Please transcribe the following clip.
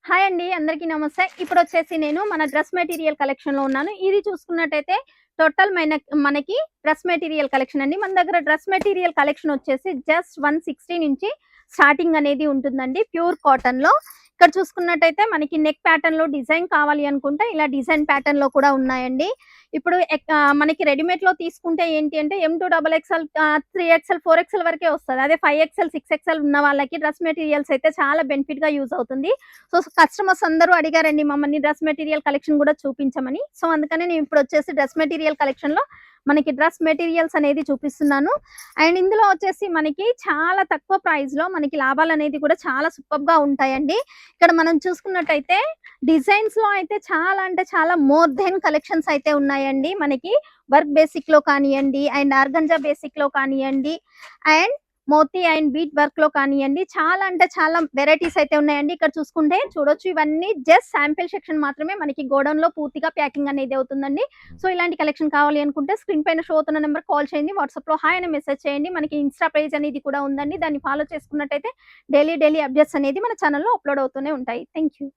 Hi అండి. అందరికీ నమస్తే. ఇప్పుడొచ్చేసి నేను మన డ్రెస్ మెటీరియల్ కలెక్షన్‌లో ఉన్నాను. ఇది చూసుకున్నట్టయితే టోటల్ మనకి డ్రెస్ మెటీరియల్ కలెక్షన్ అండి. మన దగ్గర డ్రెస్ మెటీరియల్ కలెక్షన్ వచ్చేసి జస్ట్ 160 నుంచి స్టార్టింగ్ అనేది ఉంటుందండి. ప్యూర్ కాటన్‌లో. ఇక్కడ చూసుకున్నట్టయితే మనకి నెక్ ప్యాటర్న్‌లో డిజైన్ కావాలి అనుకుంటే ఇలా డిజైన్ ప్యాటర్న్‌లో కూడా ఉన్నాయండి. ఇప్పుడు మనకి రెడీమేడ్‌లో తీసుకుంటే ఏంటి అంటే M2 double XL 3 XL 4 XL వరకే వస్తది. అదే 5 ఎక్స్ఎల్ 6 ఎక్స్ఎల్ ఉన్న వాళ్ళకి డ్రెస్ మెటీరియల్స్ అయితే చాలా బెనిఫిట్‌గా యూజ్ అవుతుంది. సో, కస్టమర్స్ అందరూ అడిగారండి మమ్మల్ని డ్రెస్ మెటీరియల్ కలెక్షన్ గూడా చూపించమని. సో, అందుకనే నేను ఇప్పుడొచ్చేసి డ్రెస్ మెటీరియల్ కలెక్షన్‌లో మనకి డ్రెస్ మెటీరియల్స్ అనేది చూపిస్తున్నాను. అండ్ ఇందులో వచ్చేసి మనకి చాలా తక్కువ ప్రైస్‌లో మనకి లాభాలనేది కూడా చాలా సూపర్బ్‌గా ఉంటాయండి. ఇక్కడ మనం చూసుకున్నట్టయితే డిజైన్స్‌లో అయితే చాలా అంటే చాలా మోర్ దెన్ కలెక్షన్స్ అయితే ఉన్నాయండి. మనకి వర్క్ బేసిక్‌లో కానియండి, అండ్ ఆర్గంజా బేసిక్‌లో కానియండి, అండ్ మోతీ అండ్ బీట్ వర్క్‌లో కానియండి, చాలా అంటే చాలా వెరైటీస్ అయితే ఉన్నాయండి. ఇక్కడ చూసుకుంటే చూడొచ్చు, ఇవన్నీ జస్ట్ శాంపిల్ సెక్షన్ మాత్రమే. మనకి గోడౌన్‌లో పూర్తిగా ప్యాకింగ్ అనేది అవుతుందండి. సో, ఇలాంటి కలెక్షన్ కావాలి అనుకుంటే స్క్రీన్ పైన షో అవుతున్న నెంబర్‌కి కాల్ చేయండి. వాట్సాప్‌లో హాయ్ అని మెసేజ్ చేయండి. మనకి ఇన్‌స్టా పేజ్ అనేది కూడా ఉందండి. దాన్ని ఫాలో చేసుకున్నట్టయితే డైలీ అప్డేట్స్ అనేది మన ఛానెల్‌లో అప్‌లోడ్ అవుతూనే ఉంటాయి. Thank you.